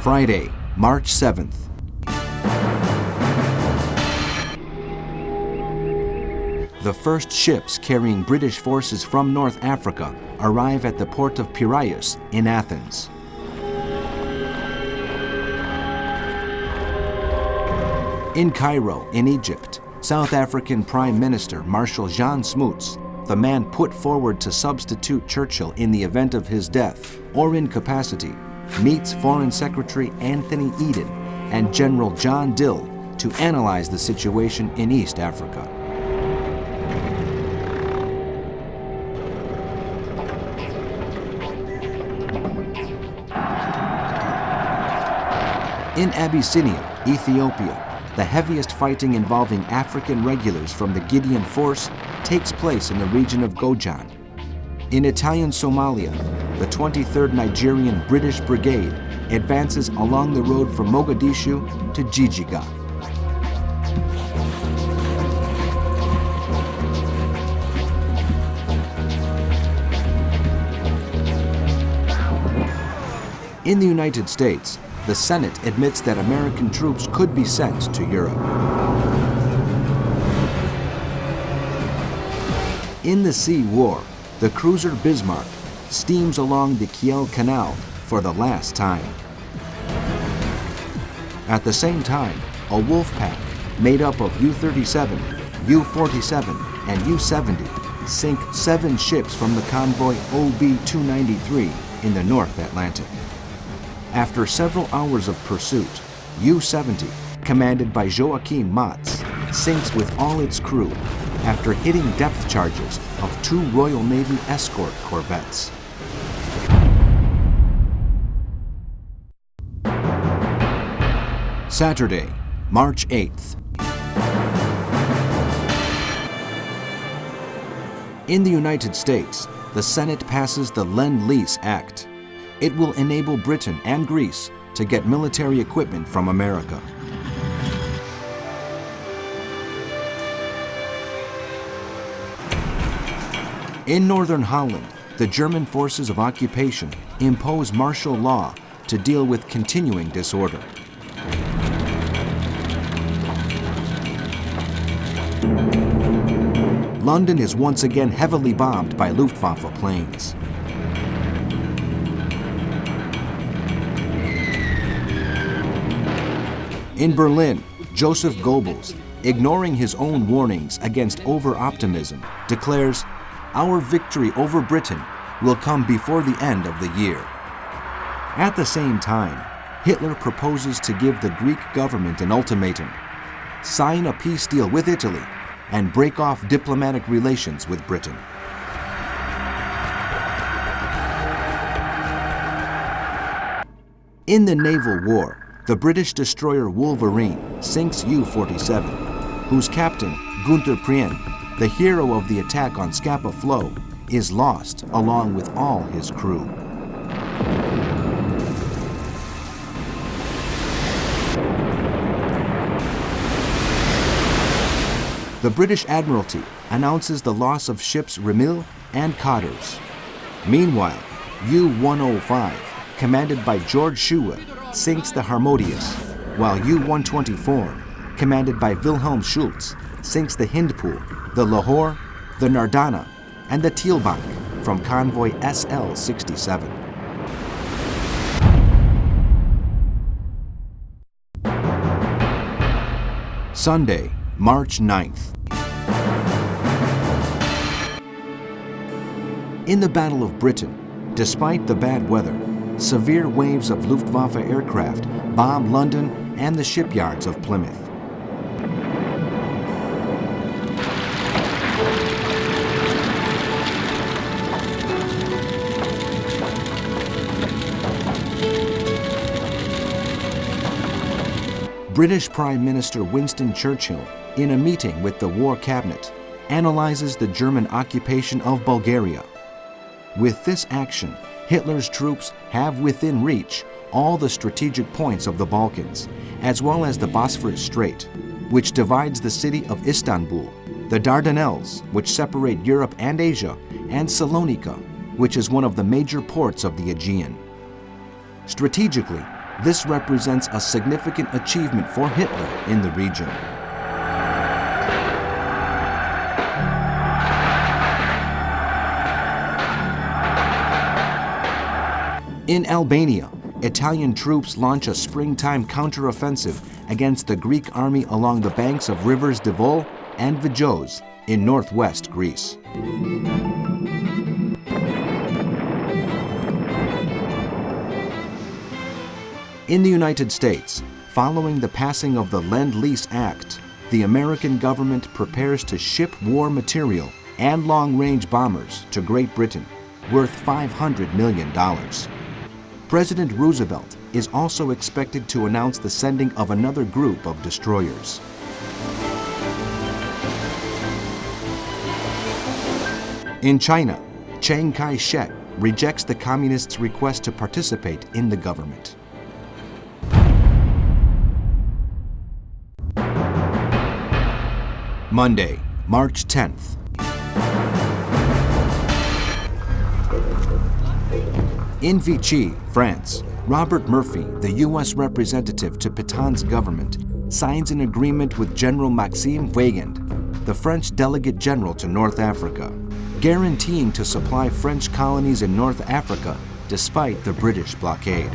Friday, March 7th. The first ships carrying British forces from North Africa arrive at the port of Piraeus in Athens. In Cairo, in Egypt, South African Prime Minister Marshal Jan Smuts, the man put forward to substitute Churchill in the event of his death or incapacity, meets Foreign Secretary Anthony Eden and General John Dill to analyze the situation in East Africa. In Abyssinia, Ethiopia, the heaviest fighting involving African regulars from the Gideon Force takes place in the region of Gojan. In Italian Somalia, the 23rd Nigerian British Brigade advances along the road from Mogadishu to Jijiga. In the United States, the Senate admits that American troops could be sent to Europe. In the Sea War, the cruiser Bismarck steams along the Kiel Canal for the last time. At the same time, a wolf pack made up of U-37, U-47, and U-70 sink 7 ships from the convoy OB-293 in the North Atlantic. After several hours of pursuit, U-70, commanded by Joachim Matz, sinks with all its crew after hitting depth charges of 2 Royal Navy escort corvettes. Saturday, March 8th. In the United States, the Senate passes the Lend-Lease Act. It will enable Britain and Greece to get military equipment from America. In northern Holland, the German forces of occupation impose martial law to deal with continuing disorder. London is once again heavily bombed by Luftwaffe planes. In Berlin, Joseph Goebbels, ignoring his own warnings against over-optimism, declares, "Our victory over Britain will come before the end of the year." At the same time, Hitler proposes to give the Greek government an ultimatum: sign a peace deal with Italy and break off diplomatic relations with Britain. In the naval war, the British destroyer Wolverine sinks U-47, whose captain, Gunther Prien, the hero of the attack on Scapa Flow, is lost along with all his crew. The British Admiralty announces the loss of ships Ramil and Cotters. Meanwhile, U-105, commanded by George Schuwe, sinks the Harmodius, while U-124, commanded by Wilhelm Schultz, sinks the Hindpool, the Lahore, the Nardana, and the Teelbank from convoy SL-67. Sunday, March 9th. In the Battle of Britain, despite the bad weather, severe waves of Luftwaffe aircraft bombed London and the shipyards of Plymouth. British Prime Minister Winston Churchill, in a meeting with the War Cabinet, analyzes the German occupation of Bulgaria. With this action, Hitler's troops have within reach all the strategic points of the Balkans, as well as the Bosphorus Strait, which divides the city of Istanbul, the Dardanelles, which separate Europe and Asia, and Salonika, which is one of the major ports of the Aegean. Strategically, This represents a significant achievement for Hitler in the region. In Albania, Italian troops launch a springtime counteroffensive against the Greek army along the banks of rivers Divol and Vijos in northwest Greece. In the United States, following the passing of the Lend-Lease Act, the American government prepares to ship war material and long-range bombers to Great Britain, worth $500 million. President Roosevelt is also expected to announce the sending of another group of destroyers. In China, Chiang Kai-shek rejects the communists' request to participate in the government. Monday, March 10th. In Vichy, France, Robert Murphy, the U.S. representative to Pétain's government, signs an agreement with General Maxime Weygand, the French delegate general to North Africa, guaranteeing to supply French colonies in North Africa despite the British blockade.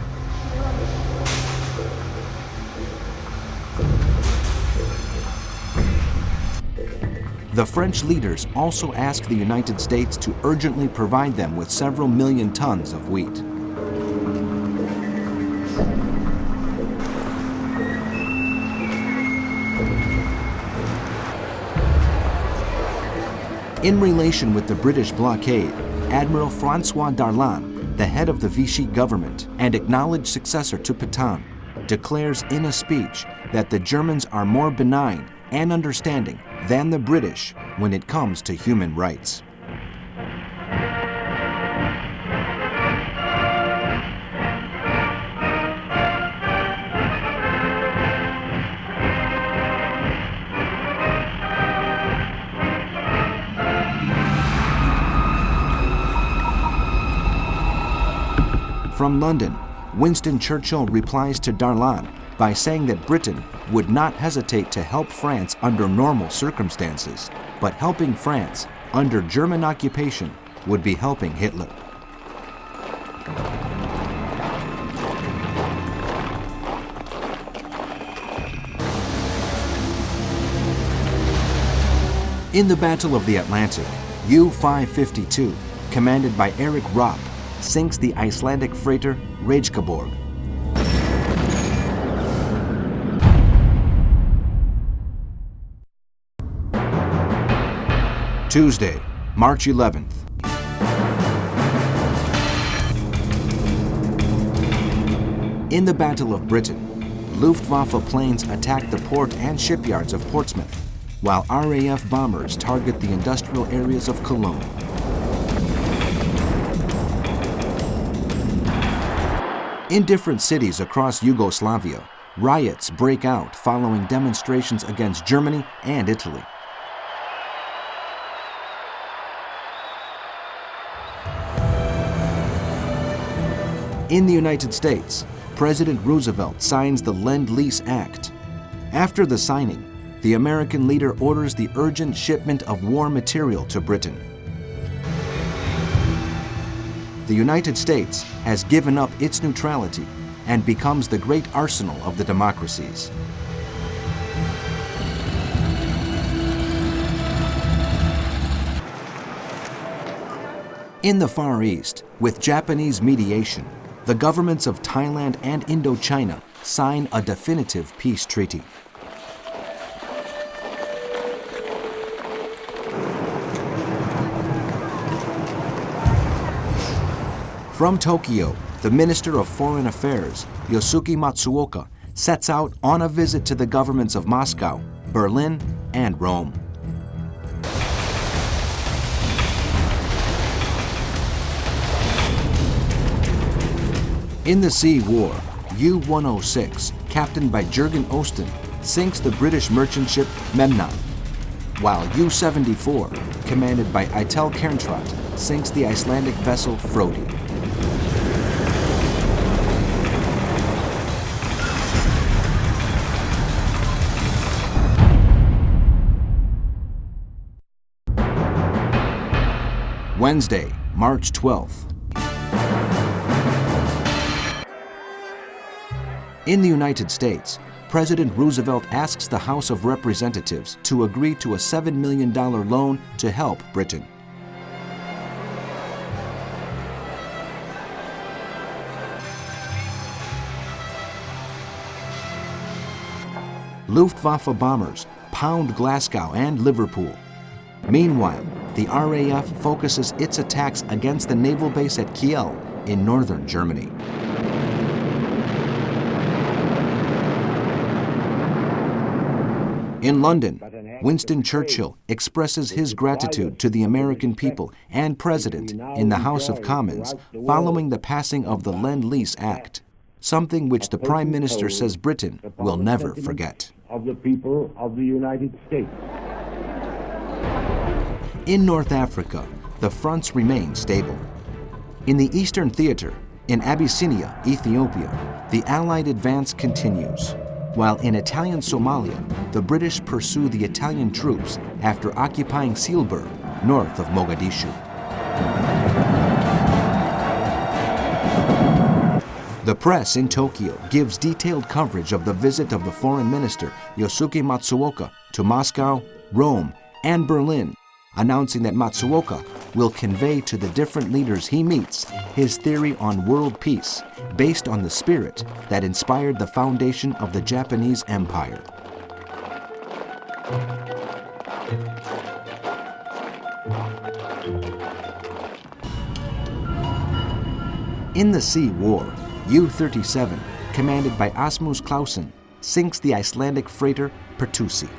The French leaders also asked the United States to urgently provide them with several million tons of wheat. In relation with the British blockade, Admiral François Darlan, the head of the Vichy government and acknowledged successor to Pétain, declares in a speech that the Germans are more benign and understanding than the British when it comes to human rights. From London, Winston Churchill replies to Darlan by saying that Britain would not hesitate to help France under normal circumstances, but helping France under German occupation would be helping Hitler. In the Battle of the Atlantic, U-552, commanded by Eric Rapp, sinks the Icelandic freighter Reykjavík. Tuesday, March 11th. In the Battle of Britain, Luftwaffe planes attack the port and shipyards of Portsmouth, while RAF bombers target the industrial areas of Cologne. In different cities across Yugoslavia, riots break out following demonstrations against Germany and Italy. In the United States, President Roosevelt signs the Lend-Lease Act. After the signing, the American leader orders the urgent shipment of war material to Britain. The United States has given up its neutrality and becomes the great arsenal of the democracies. In the Far East, with Japanese mediation, the governments of Thailand and Indochina sign a definitive peace treaty. From Tokyo, the Minister of Foreign Affairs, Yosuke Matsuoka, sets out on a visit to the governments of Moscow, Berlin, and Rome. In the Sea War, U-106, captained by Jürgen Osten, sinks the British merchant ship Memnon, while U-74, commanded by Eitel Kerntraut, sinks the Icelandic vessel Frodi. Wednesday, March 12th. In the United States, President Roosevelt asks the House of Representatives to agree to a $7 million loan to help Britain. Luftwaffe bombers pound Glasgow and Liverpool. Meanwhile, the RAF focuses its attacks against the naval base at Kiel in northern Germany. In London, Winston Churchill expresses his gratitude to the American people and President in the House of Commons following the passing of the Lend-Lease Act, something which the Prime Minister says Britain will never forget. Of the people of the United States. In North Africa, the fronts remain stable. In the Eastern Theater, in Abyssinia, Ethiopia, the Allied advance continues, while in Italian Somalia, the British pursue the Italian troops after occupying Silber, north of Mogadishu. The press in Tokyo gives detailed coverage of the visit of the Foreign Minister Yosuke Matsuoka to Moscow, Rome, and Berlin, announcing that Matsuoka will convey to the different leaders he meets his theory on world peace based on the spirit that inspired the foundation of the Japanese Empire. In the Sea War, U-37, commanded by Asmus Clausen, sinks the Icelandic freighter Pertusi.